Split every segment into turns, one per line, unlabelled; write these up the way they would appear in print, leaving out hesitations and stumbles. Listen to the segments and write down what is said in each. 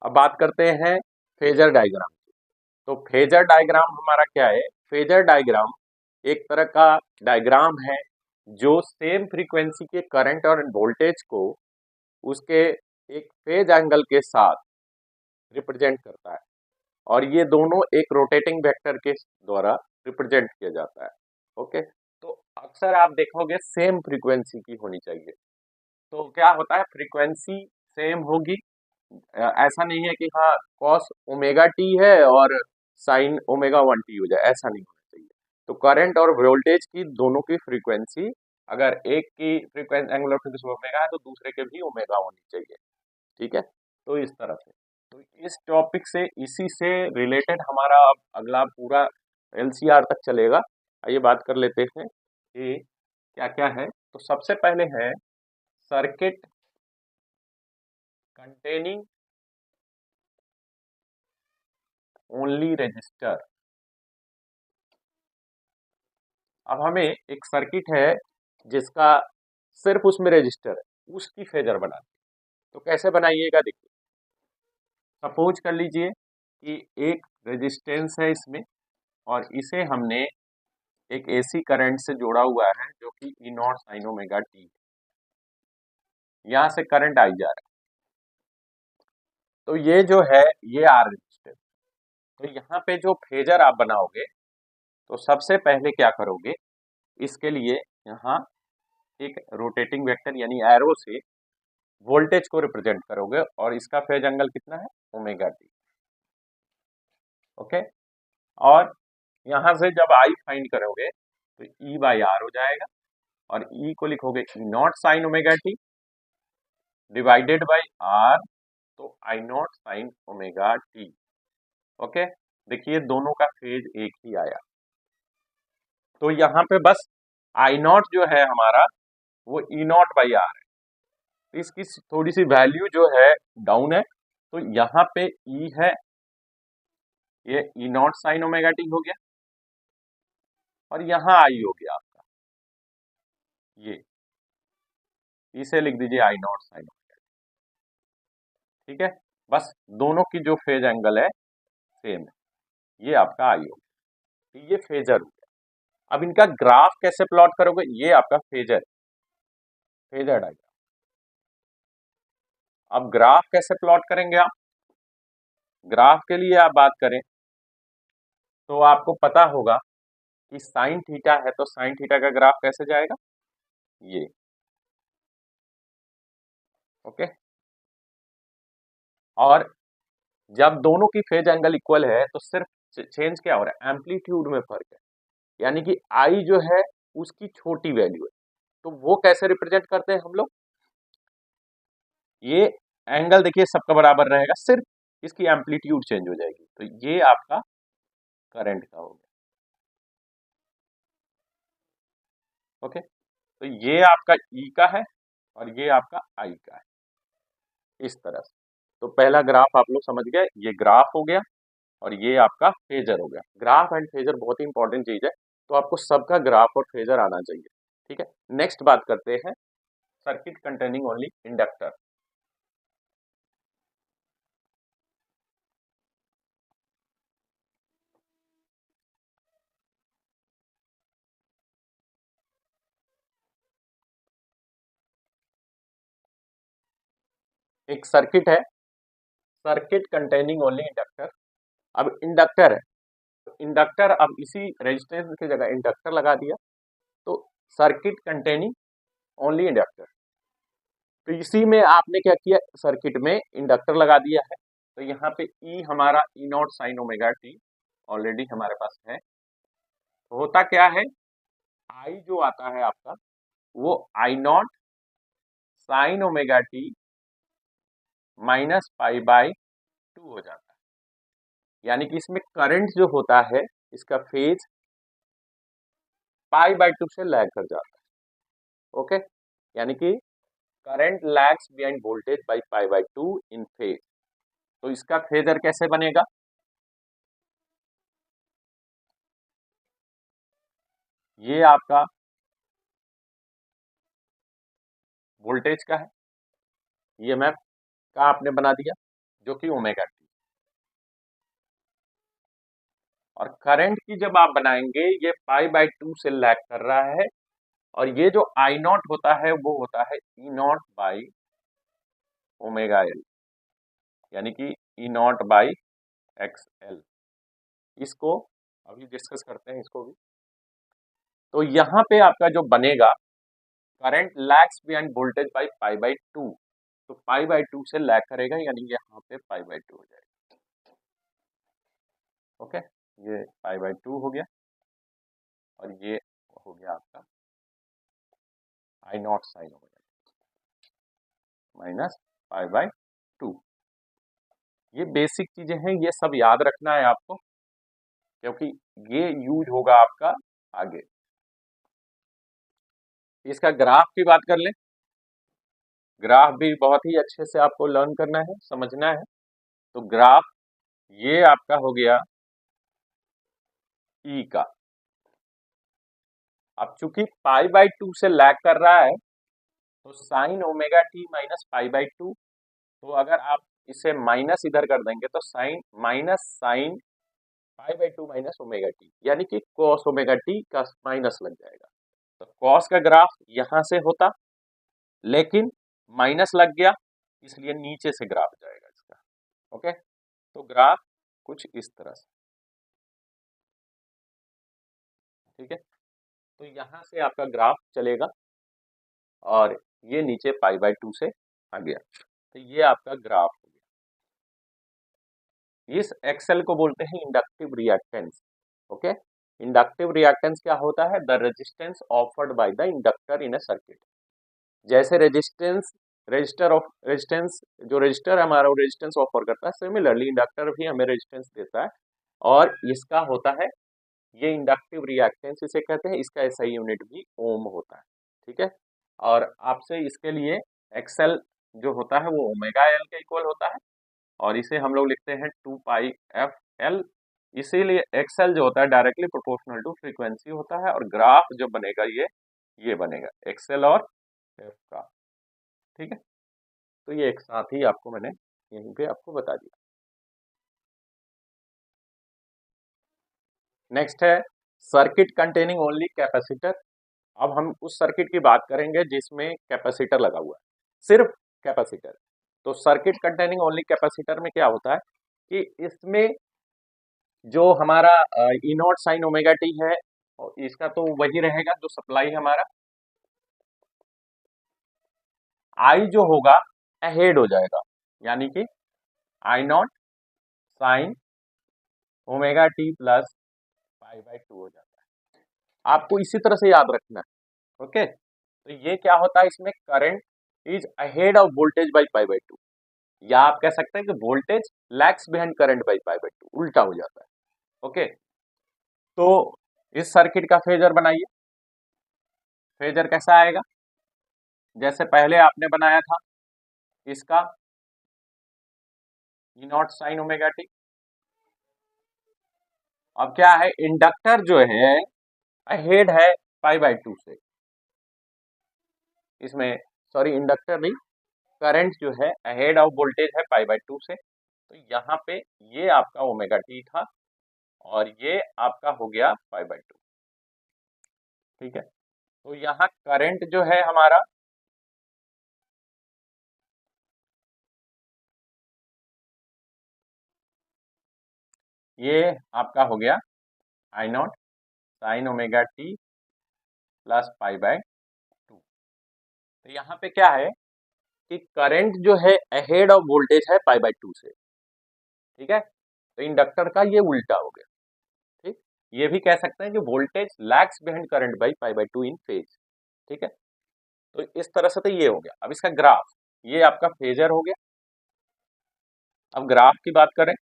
अब बात करते हैं फेजर डायग्राम की। तो फेजर डायग्राम हमारा क्या है? फेजर डायग्राम एक तरह का डायग्राम है जो सेम फ्रीक्वेंसी के करंट और वोल्टेज को उसके एक फेज एंगल के साथ रिप्रेजेंट करता है, और ये दोनों एक रोटेटिंग वेक्टर के द्वारा रिप्रेजेंट किया जाता है। ओके, तो अक्सर आप देखोगे सेम फ्रीक्वेंसी की होनी चाहिए। तो क्या होता है, फ्रीक्वेंसी सेम होगी। ऐसा नहीं है कि हाँ कॉस ओमेगा टी है और साइन ओमेगा वन टी हो जाए, ऐसा नहीं होना चाहिए। तो करंट और वोल्टेज की दोनों की फ्रीक्वेंसी, अगर एक की फ्रीक्वेंसी एंगुलर फ्रीक्वेंसी ओमेगा है तो दूसरे के भी ओमेगा होनी चाहिए। ठीक है, तो इस तरह से। तो इस टॉपिक से, इसी से रिलेटेड हमारा अब अगला पूरा एलसीआर तक चलेगा। आइए बात कर लेते हैं कि क्या क्या है। तो सबसे पहले है सर्किट कंटेनिंग ओनली रजिस्टर। अब हमें एक सर्किट है जिसका सिर्फ उसमें रजिस्टर है, उसकी फेजर बनानी है। तो कैसे बनाइएगा, देखिए। सपोज कर लीजिए कि एक रेजिस्टेंस है इसमें, और इसे हमने एक एसी करंट से जोड़ा हुआ है जो कि ई नॉट साइन ओमेगा टी है। यहाँ से करंट आई जा रहा है। तो ये जो है, ये आर रेजिस्टेंस। तो यहाँ पे जो फेजर आप बनाओगे, तो सबसे पहले क्या करोगे, इसके लिए यहाँ एक रोटेटिंग वेक्टर यानी एरो से वोल्टेज को रिप्रेजेंट करोगे, और इसका फेज एंगल कितना है, ओमेगा टी। ओके, और यहाँ से जब आई फाइंड करोगे तो ई बाई आर हो जाएगा, और ई को लिखोगे E naught sine omega t divided by R, तो I naught sine omega t. Okay, देखिए दोनों का फेज एक ही आया। तो यहाँ पे बस आई नॉट जो है हमारा, वो ई नॉट बाई आर है। तो इसकी थोड़ी सी वैल्यू जो है डाउन है, तो यहाँ पे ई है, ये ई नॉट साइन ओमेगा टी हो गया, और यहाँ आई हो गया आपका, ये इसे लिख दीजिए आई नॉट साइन ओमेगा। ठीक है, बस दोनों की जो फेज एंगल है सेम है, ये आपका आई हो गया। तो ये फेजर हो गया। अब इनका ग्राफ कैसे प्लॉट करोगे, ये आपका फेजर, फेजर डायग्राम। अब ग्राफ कैसे प्लॉट करेंगे आप? ग्राफ के लिए आप बात करें तो आपको पता होगा कि साइन थीटा है, तो साइन थीटा का ग्राफ कैसे जाएगा, ये। ओके, और जब दोनों की फेज एंगल इक्वल है तो सिर्फ चेंज क्या हो रहा है, एम्पलीट्यूड में फर्क है। यानी कि आई जो है उसकी छोटी वैल्यू है। तो वो कैसे रिप्रेजेंट करते हैं हम लोग, ये एंगल देखिए सबका बराबर रहेगा, सिर्फ इसकी एम्पलीट्यूड चेंज हो जाएगी। तो ये आपका करंट का हो गया। ओके, तो ये आपका ई का है, और ये आपका आई का है, इस तरह से। तो पहला ग्राफ आप लोग समझ गए, ये ग्राफ हो गया, और ये आपका फेजर हो गया। ग्राफ एंड फेजर बहुत ही इंपॉर्टेंट चीज है, तो आपको सबका ग्राफ और फेजर आना चाहिए। ठीक है, नेक्स्ट बात करते हैं सर्किट कंटेनिंग ओनली इंडक्टर। एक सर्किट है, सर्किट कंटेनिंग ओनली इंडक्टर। अब इंडक्टर है, इंडक्टर, अब इसी रेजिस्टेंस की जगह इंडक्टर लगा दिया, तो सर्किट कंटेनिंग ओनली इंडक्टर। तो इसी में आपने क्या किया, सर्किट में इंडक्टर लगा दिया है। तो यहाँ पे ई हमारा E naught sine omega t already हमारे पास है। तो होता क्या है, आई जो आता है आपका, वो I naught sine omega T minus pi by two हो जाता है। यानी कि इसमें करंट जो होता है, इसका फेज पाई बाई टू से लैग कर जाता है। ओके, यानी कि current lags behind voltage by pi by two in phase. तो इसका फेजर कैसे बनेगा, ये आपका वोल्टेज का है, ईएमएफ का आपने बना दिया। जो कि ओमेगा टी। और करंट की जब आप बनाएंगे ये π/2 से लैग कर रहा है, और ये जो आई नॉट होता है वो होता है E naught by omega L, यानी कि ई नॉट बाई एक्स एल। इसको अभी डिस्कस करते हैं इसको भी। तो यहाँ पे आपका जो बनेगा, current lags behind voltage by π/2, तो π/2 से लैग करेगा, यानी यहाँ पे π/2 हो जाएगा। ओके, ये π/2 हो गया, और ये हो गया आपका आई नॉट साइन ओमेगा माइनस π/2। ये बेसिक चीजें हैं, ये सब याद रखना है आपको, क्योंकि ये यूज होगा आपका आगे। इसका ग्राफ की बात कर लें, ग्राफ भी बहुत ही अच्छे से आपको लर्न करना है, समझना है। तो ग्राफ ये आपका हो गया ई का। अब चूंकि π/2 से लैग कर रहा है, तो साइन ओमेगा टी माइनस π/2, तो अगर आप इसे माइनस इधर कर देंगे तो साइन π/2 माइनस ओमेगा टी, यानी कि कॉस ओमेगा टी का माइनस लग जाएगा। तो कॉस का ग्राफ यहां से होता, लेकिन माइनस लग गया, इसलिए नीचे से ग्राफ जाएगा इसका। ओके, तो ग्राफ कुछ इस तरह से, ठीक है। तो यहां से आपका ग्राफ चलेगा, और ये नीचे π/2 से आ गया, तो ये आपका ग्राफ हो गया। इस एक्सेल को बोलते हैं inductive reactance. Okay, inductive reactance क्या होता है? The resistance offered by the inductor in a circuit. जैसे रेजिस्टेंस जो रजिस्टर हमारा वो रेजिस्टेंस ऑफर करता है, सिमिलरली इंडक्टर भी हमें रेजिस्टेंस देता है, और इसका होता है ये इंडक्टिव रिएक्टेंस इसे कहते हैं। इसका SI यूनिट भी ओम होता है, ठीक है। और आपसे इसके लिए एक्सेल जो होता है वो ओमेगा एल के इक्वल होता है, और इसे हम लोग लिखते हैं 2πfl। इसीलिए एक्सेल जो होता है डायरेक्टली प्रोपोर्शनल टू फ्रीक्वेंसी होता है, और ग्राफ जो बनेगा ये बनेगा एक्सेल और एफ का, ठीक है। तो ये एक साथ ही आपको मैंने यहीं पे आपको बता दिया। नेक्स्ट है सर्किट कंटेनिंग ओनली कैपेसिटर। अब हम उस सर्किट की बात करेंगे जिसमें कैपेसिटर लगा हुआ है, सिर्फ कैपेसिटर। तो सर्किट कंटेनिंग ओनली कैपेसिटर में क्या होता है कि इसमें जो हमारा E naught sine omega T है, और इसका तो वही रहेगा जो सप्लाई हमारा। आई जो होगा अहेड हो जाएगा, यानी कि I naught sine omega t plus π/2 हो जाता है। आपको इसी तरह से याद रखना है। ओके, तो ये क्या होता है, इसमें current is ahead of voltage by π/2, या आप कह सकते हैं कि voltage lags behind current by π/2, उल्टा हो जाता है। ओके, तो इस सर्किट का फेजर बनाइए। फेजर कैसा आएगा? जैसे पहले आपने बनाया था इसका ई नॉट साइन ओमेगा टी। अब क्या है, इंडक्टर जो है अहेड है π/2 से, इसमें सॉरी इंडक्टर नहीं, करंट जो है अहेड ऑफ वोल्टेज है π/2 से। तो यहाँ पे ये आपका ओमेगा टी था, और ये आपका हो गया π/2, ठीक है। तो यहाँ करंट जो है हमारा ये आपका हो गया I naught sine omega t plus π/2। तो यहाँ पे क्या है कि करंट जो है अहेड ऑफ वोल्टेज है π/2 से, ठीक है। तो इंडक्टर का ये उल्टा हो गया, ठीक। ये भी कह सकते हैं कि voltage lags behind current by π/2 in phase, ठीक है। तो इस तरह से तो ये हो गया। अब इसका ग्राफ, ये आपका फेजर हो गया। अब ग्राफ की बात करें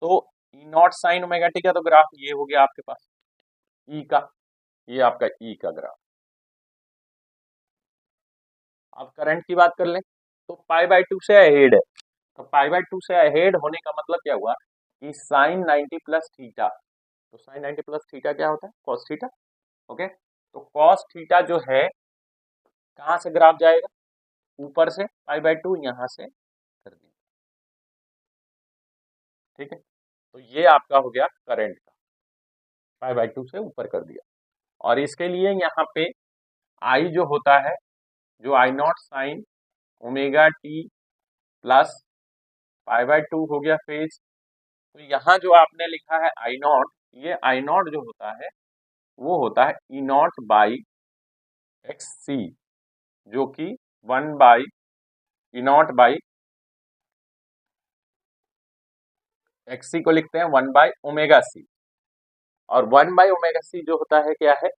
तो E naught sine omega T का तो ग्राफ ये हो गया आपके पास ई का, ये आपका ई का ग्राफ। अब करंट की बात कर लें तो π/2 से अहेड है, तो π/2 से अहेड होने का मतलब क्या हुआ कि साइन 90 प्लस थीटा। तो साइन 90 प्लस थीटा क्या होता है? Cos theta. ओके, तो कॉस थीटा जो है कहाँ से ग्राफ जाएगा? ऊपर से π/2, यहाँ से ठीक है, तो ये आपका हो गया करंट का, 5/2 से ऊपर कर दिया। और इसके लिए यहाँ पे आई जो होता है, जो I naught sine omega t plus 5/2 हो गया फेज। तो यहाँ जो आपने लिखा है आई नॉट, ये आई नॉट जो होता है वो होता है E naught by X C, जो कि 1 by E naught by X C को लिखते हैं 1/ओमेगा सी। और 1/ओमेगा सी जो होता है क्या है,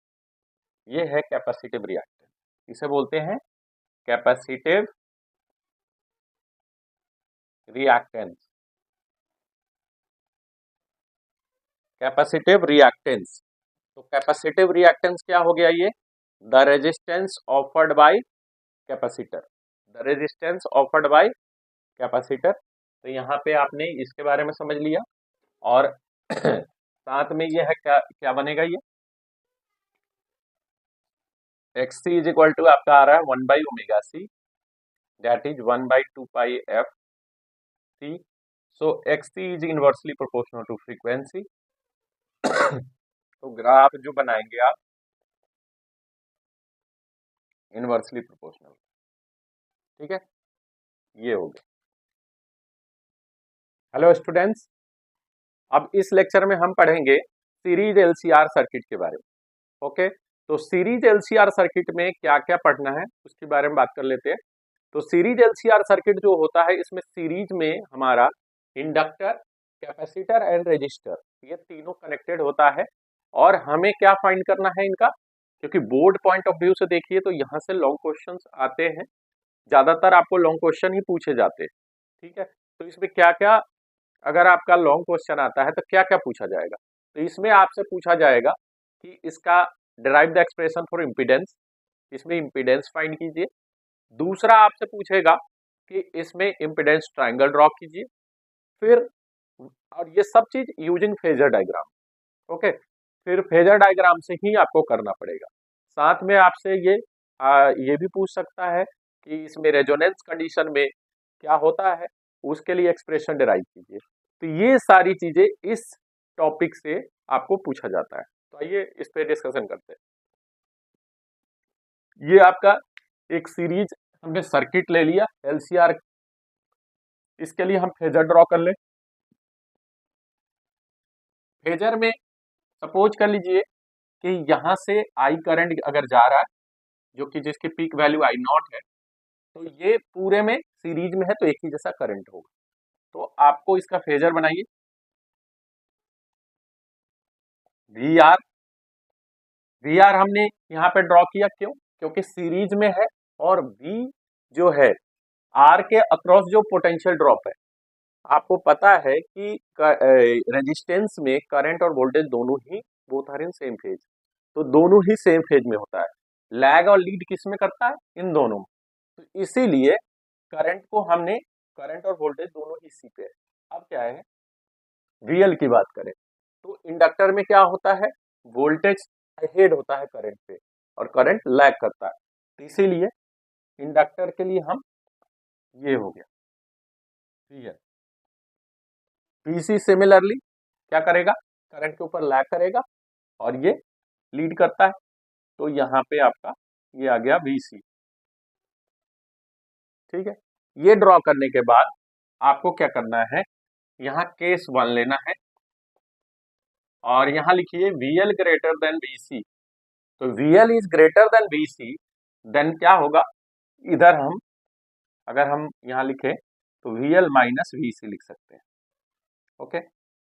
ये है कैपेसिटिव रिएक्टेंस, इसे बोलते हैं कैपेसिटिव रिएक्टेंस। कैपेसिटिव रिएक्टेंस, तो कैपेसिटिव रिएक्टेंस क्या हो गया, ये the resistance offered by capacitor, the resistance offered by capacitor. तो यहाँ पे आपने इसके बारे में समझ लिया। और साथ में ये है क्या क्या बनेगा, ये X C is equal to आपका आ रहा है 1/ओमेगा C, that is 1/2πf c। So X C is inversely proportional to frequency. तो ग्राफ जो बनाएंगे आप इनवर्सली प्रोपोर्शनल, ठीक है, ये हो गया। हेलो स्टूडेंट्स, अब इस लेक्चर में हम पढ़ेंगे सीरीज एलसीआर सर्किट के बारे में। ओके, तो सीरीज एलसीआर सर्किट में क्या क्या पढ़ना है उसके बारे में बात कर लेते हैं। तो सीरीज एलसीआर सर्किट जो होता है, इसमें सीरीज में हमारा इंडक्टर, कैपेसिटर एंड रेजिस्टर, ये तीनों कनेक्टेड होता है। और हमें क्या फाइंड करना है इनका, क्योंकि बोर्ड पॉइंट ऑफ व्यू से देखिए तो यहाँ से लॉन्ग क्वेश्चंस आते हैं, ज्यादातर आपको लॉन्ग क्वेश्चन ही पूछे जाते हैं। ठीक है, तो इसमें क्या क्या, अगर आपका लॉन्ग क्वेश्चन आता है तो क्या क्या पूछा जाएगा, तो इसमें आपसे पूछा जाएगा कि इसका derive the expression for impedance, इसमें इम्पीडेंस फाइंड कीजिए। दूसरा आपसे पूछेगा कि इसमें इम्पीडेंस ट्रायंगल ड्रॉ कीजिए। फिर और ये सब चीज यूजिंग फेजर डायग्राम। ओके, फिर फेजर डायग्राम से ही आपको करना पड़ेगा। साथ में आपसे ये भी पूछ सकता है कि इसमें रेजोनेंस कंडीशन में क्या होता है, उसके लिए एक्सप्रेशन डिराइव कीजिए। तो ये सारी चीजें इस टॉपिक से आपको पूछा जाता है। तो आइए इस पे डिस्कशन करते हैं। ये आपका एक सीरीज हमने सर्किट ले लिया एलसीआर, इसके लिए हम फेजर ड्रॉ कर ले। फेजर में सपोज कर लीजिए कि यहाँ से आई करंट अगर जा रहा है, जो कि जिसकी पीक वैल्यू आई नॉट है, तो ये पूरे में सीरीज में है तो एक ही जैसा करंट होगा। तो आपको इसका फेजर बनाइए, वी आर। वी आर हमने यहाँ पे ड्रॉ किया, क्यों, क्योंकि सीरीज में है। और वी जो है आर के अक्रॉस जो पोटेंशियल ड्रॉप है, आपको पता है कि रेजिस्टेंस में करंट और वोल्टेज दोनों ही both are in same phase, तो दोनों ही सेम फेज में होता है। लैग और लीड किस में करता है, इन दोनों में। तो इसीलिए करंट को हमने, करंट और वोल्टेज दोनों ही इसी पे है। अब क्या है, वीएल की बात करें तो इंडक्टर में क्या होता है, वोल्टेज अहेड होता है करंट पे और करंट लैग करता है। तो इसीलिए इंडक्टर के लिए हम, ये हो गया, ठीक है। पीसी सिमिलरली क्या करेगा, करंट के ऊपर लैग करेगा और ये लीड करता है। तो यहाँ पे आपका ये आ गया वीसी, ठीक है। ये ड्रॉ करने के बाद आपको क्या करना है, यहाँ केस 1 लेना है और यहाँ लिखिए VL ग्रेटर देन VC। तो VL is greater than VC, then क्या होगा, इधर हम अगर हम यहाँ लिखे तो VL माइनस VC लिख सकते हैं। ओके,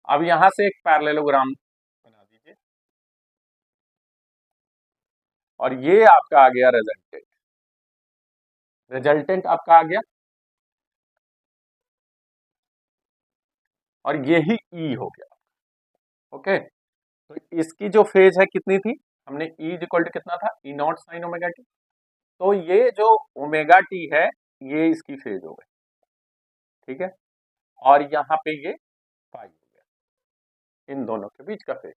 अब यहां से एक पैरेललोग्राम बना दीजिए और ये आपका आ गया रिजल्टेंट। रिजल्टेंट आपका आ गया और ये ही E हो गया। ओके, तो इसकी जो फेज है कितनी थी, हमने E इक्वल टू कितना था, ई नॉट साइन ओमेगा टी। तो ये जो ओमेगा टी है ये इसकी फेज हो गई, ठीक है। और यहाँ पे ये पाई हो गया, इन दोनों के बीच का फेज।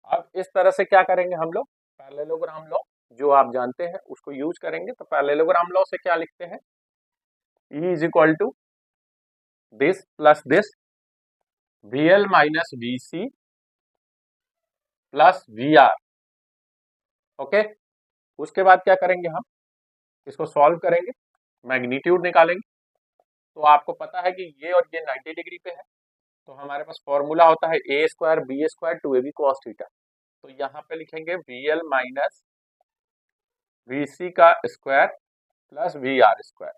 अब इस तरह से क्या करेंगे हम लोग, पैरेललोग्राम लॉ जो आप जानते हैं उसको यूज करेंगे। तो पैरेललोग्राम लॉ से क्या लिखते हैं, E is equal to this plus this VL minus VC plus VR। Okay, उसके बाद क्या करेंगे, हम इसको सॉल्व करेंगे, मैग्नीट्यूड निकालेंगे। तो आपको पता है कि ये और ये 90 डिग्री पे है, तो हमारे पास फॉर्मूला होता है A square B square 2ab cos थीटा। तो यहाँ पे लिखेंगे VL माइनस VC का स्क्वायर प्लस VR स्क्वायर।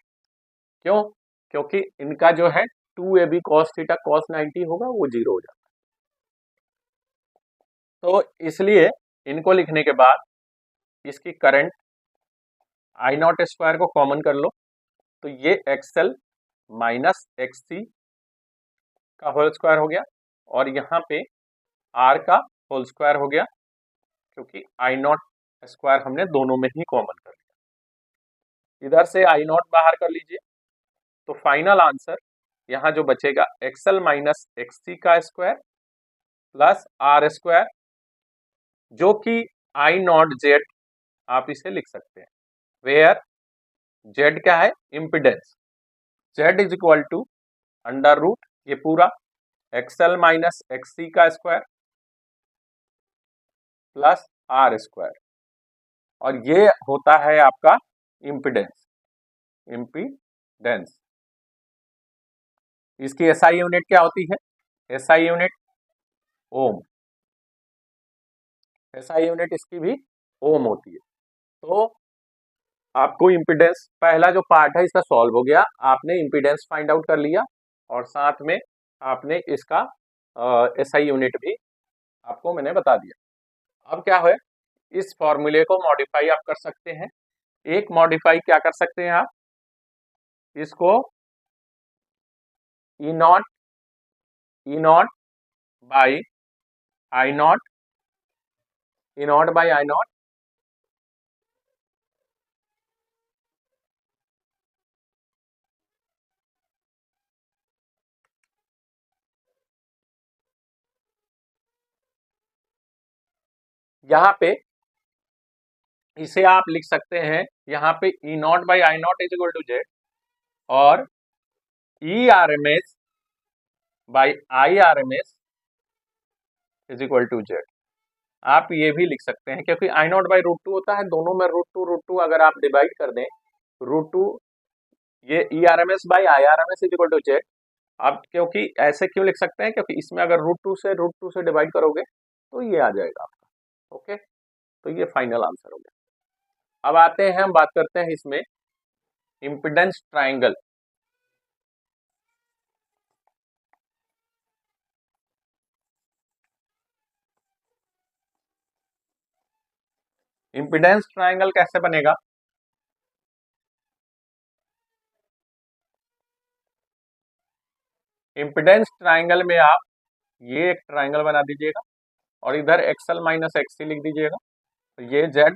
क्यों? क्योंकि इनका जो है 2ab cos थीटा cos 90 होगा, वो 0 हो जाता है। तो इसलिए इनको लिखने के बाद इसकी करंट आई नॉट स्क्वायर को कॉमन कर लो, तो ये XL माइनस XC का होल स्क्वायर हो गया, और यहाँ पे R का होल स्क्वायर हो गया, क्योंकि आई नॉट स्क्वायर हमने दोनों में ही कॉमन कर लिया। इधर से आई नॉट बाहर कर लीजिए, तो फाइनल आंसर यहाँ जो बचेगा XL माइनस XC का स्क्वायर प्लस R स्क्वायर, जो कि आई नॉट जेड आप इसे लिख सकते हैं, वेयर जेड क्या है, impedance. Z is equal to under root ये पूरा XL माइनस XC का स्क्वायर प्लस R स्क्वायर, और ये होता है आपका इम्पिडेंस। इम्पिडेंस इसकी एसआई यूनिट क्या होती है, SI unit ohm. SI unit इसकी भी ओम होती है। तो आपको इम्पिडेंस, पहला जो पार्ट है इसका सॉल्व हो गया, आपने इम्पिडेंस फाइंड आउट कर लिया, और साथ में आपने इसका एसआई यूनिट भी आपको मैंने बता दिया। अब क्या है, इस फॉर्मूले को मॉडिफाई आप कर सकते हैं। एक मॉडिफाई क्या कर सकते हैं आप, इसको E naught by I naught, E naught by I naught यहाँ पे इसे आप लिख सकते हैं, यहाँ पे E naught by I naught is equal to Z, और E R M S by I R M S is equal to Z. आप ये भी लिख सकते हैं, क्योंकि I naught by root two होता है, दोनों में रूट टू अगर आप डिवाइड कर दें, रूट टू ये E R M S by I R M S is equal to Z. आप क्योंकि ऐसे क्यों लिख सकते हैं, क्योंकि इसमें अगर रूट टू से डिवाइड करोगे तो ये आ जाएगा आपका। ओके, तो ये फाइनल आंसर हो गया। अब आते हैं, हम बात करते हैं इसमें इम्पिडेंस ट्राइंगल। इम्पिडेंस ट्राइंगल कैसे बनेगा, इम्पिडेंस ट्राइंगल में आप ये एक ट्राइंगल बना दीजिएगा, और इधर XL माइनस XC लिख दीजिएगा, तो ये Z,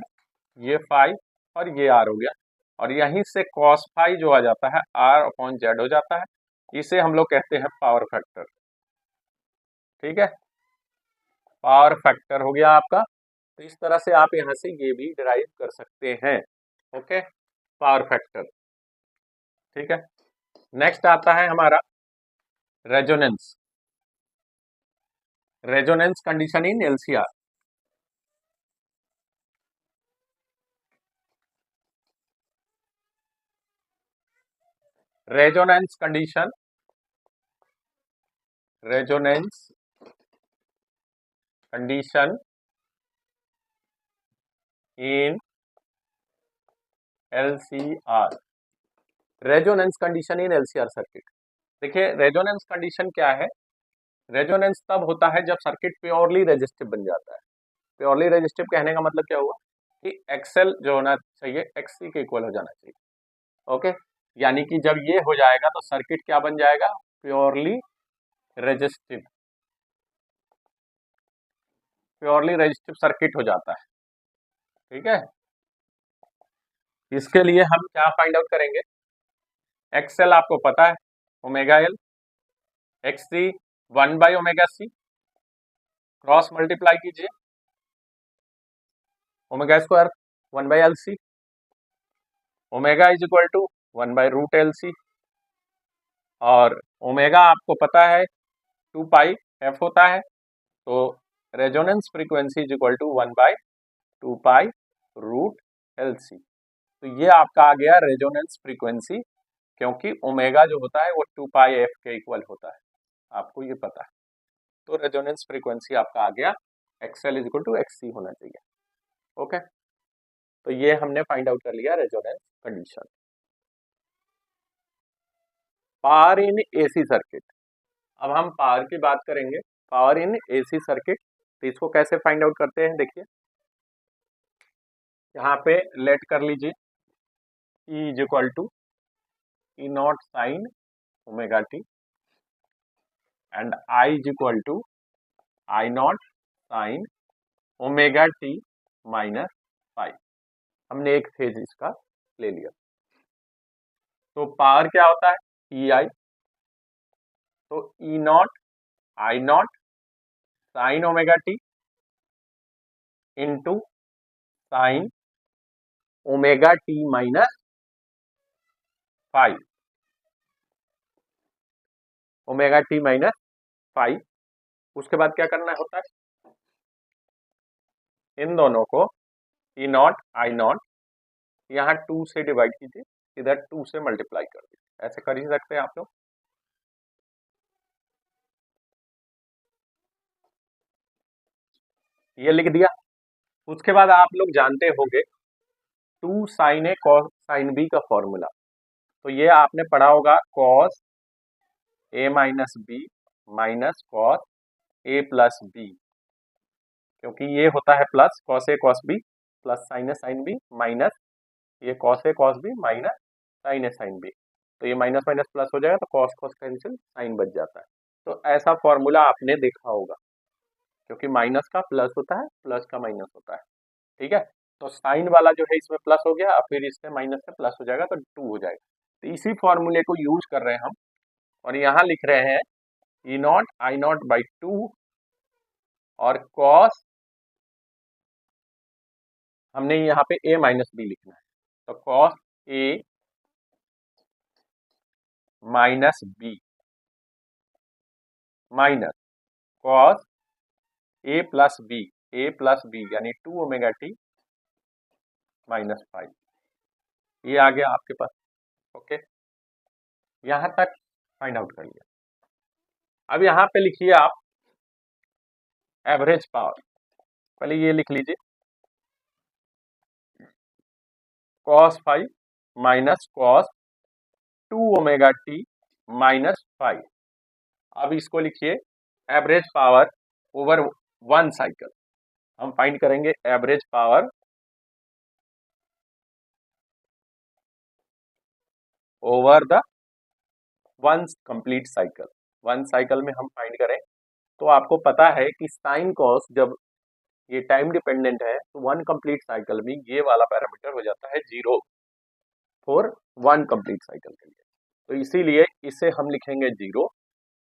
ये फाई, और ये R हो गया, और यहीं से cos फाई जो आ जाता है R अपॉन Z हो जाता है। इसे हम लोग कहते हैं पावर फैक्टर। ठीक है, पावर फैक्टर हो गया आपका। तो इस तरह से आप यहाँ से ये भी डिराइव कर सकते हैं। Okay, power factor. ठीक है, नेक्स्ट आता है हमारा resonance. Resonance condition in LCR। Resonance condition, resonance condition in LCR। Resonance condition in LCR circuit. देखिए, रेजोनेंस कंडीशन क्या है, रेजोनेंस तब होता है जब सर्किट प्योरली रेजिस्टिव बन जाता है। प्योरली रेजिस्टिव कहने का मतलब क्या हुआ कि XL जो होना चाहिए XC के इक्वल हो जाना चाहिए। ओके, यानी कि जब ये हो जाएगा तो सर्किट क्या बन जाएगा, purely resistive, purely resistive circuit हो जाता है। ठीक है, इसके लिए हम क्या फाइंड आउट करेंगे, XL आपको पता है omega L, XC 1 by omega C, cross multiply कीजिए, omega square 1 by LC, omega is equal to 1 by root LC, और ओमेगा आपको पता है 2 पाई एफ होता है, तो resonance frequency is equal to 1/2 pi root L C. तो ये आपका आ गया रेजोनेंस फ्रीक्वेंसी, क्योंकि ओमेगा जो होता है वो 2 पाई एफ के इक्वल होता है, आपको ये पता है। तो रेजोनेंस फ्रीक्वेंसी आपका आ गया XL is equal to XC होना चाहिए। ओके, तो ये हमने फाइंड आउट कर लिया resonance condition. Power in AC circuit, अब हम पावर की बात करेंगे। पावर इन एसी सर्किट, तो इसको कैसे फाइंड आउट करते हैं, देखिए यहाँ पे लेट कर लीजिए E is equal to E naught sine omega T and I is equal to I naught sine omega T minus five. हमने एक फेज इसका ले लिया। तो पावर क्या होता है, ई आई, तो E naught I naught sine omega t into sine omega T minus five, omega T minus five. उसके बाद क्या करना होता है, इन दोनों को ई नॉट आई नॉट यहाँ 2 से डिवाइड कीजिए, इधर 2 से मल्टीप्लाई कर दीजिए, ऐसे कर ही सकते हैं आप लोग। ये लिख दिया। उसके बाद आप लोग जानते होंगे 2 साइन ए कॉस साइन बी का फॉर्मूला, तो ये आपने पढ़ा होगा cos A minus B minus cos A plus B, क्योंकि ये होता है plus cos A cos B plus sign A sine B minus ये cos A cos B minus sign A sine B, तो ये माइनस माइनस प्लस हो जाएगा, तो कॉस कॉस कैंसिल, साइन बच जाता है। तो ऐसा फॉर्मूला आपने देखा होगा, क्योंकि माइनस का प्लस होता है, प्लस का माइनस होता है, ठीक है। तो साइन वाला जो है इसमें प्लस हो गया, और फिर इससे माइनस से प्लस हो जाएगा, तो 2 हो जाएगा। तो इसी फॉर्मूले को यूज कर रहे हैं हम, और यहाँ लिख रहे हैं E naught I naught by 2 और कॉस, हमने यहाँ पे ए माइनस बी लिखना है, तो cos A minus B minus cos A plus B यानी 2 ओमेगा टी माइनस 5, ये आ गया आपके पास। ओके, यहां तक फाइंड आउट कर लिया। अब यहाँ पे लिखिए आप एवरेज पावर, पहले ये लिख लीजिए cos 5 minus cos 2 omega T minus 5। अब इसको लिखिए एवरेज पावर ओवर 1 साइकिल। हम फाइंड करेंगे average power over the 1 complete cycle. 1 cycle में हम फाइंड करें, तो आपको पता है कि साइन कॉस जब ये टाइम डिपेंडेंट है, तो 1 कंप्लीट साइकिल में ये वाला पैरामीटर हो जाता है 0 फॉर 1 कंप्लीट साइकिल के लिए, तो इसीलिए इसे हम लिखेंगे 0।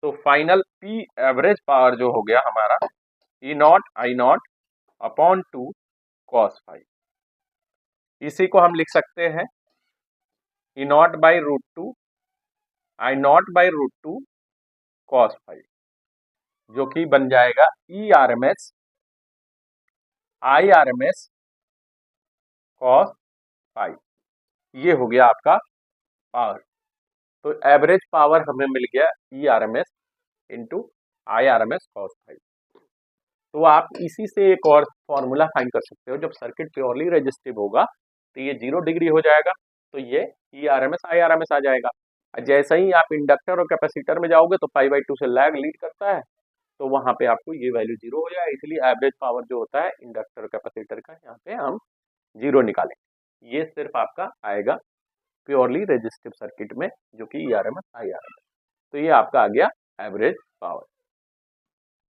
तो फाइनल पी एवरेज पावर जो हो गया हमारा E naught I naught upon 2 cos 5, इसी को हम लिख सकते हैं E naught by root 2 I naught by root 2 cos 5, जो कि बन जाएगा E R M S I R M S cos 5। ये हो गया आपका पावर। तो एवरेज पावर हमें मिल गया E R M S into I R M S cos 5। तो आप इसी से एक और फॉर्मूला फाइंड कर सकते हो, जब सर्किट प्योरली रेजिस्टिव होगा तो ये 0 डिग्री हो जाएगा, तो ये E R M S I R M S आ जाएगा। जैसे ही आप इंडक्टर और कैपेसिटर में जाओगे तो पाई बाई 2 से लैग लीड करता है, तो वहां पे आपको ये वैल्यू 0 हो जाएगा। इसलिए एवरेज पावर जो होता है इंडक्टर और कैपेसिटर का, यहाँ पे हम 0 निकालेंगे। ये सिर्फ आपका आएगा प्योरली रेजिस्टिव सर्किट में, जो कि E R M S I R M S. तो ये आपका आ गया एवरेज पावर।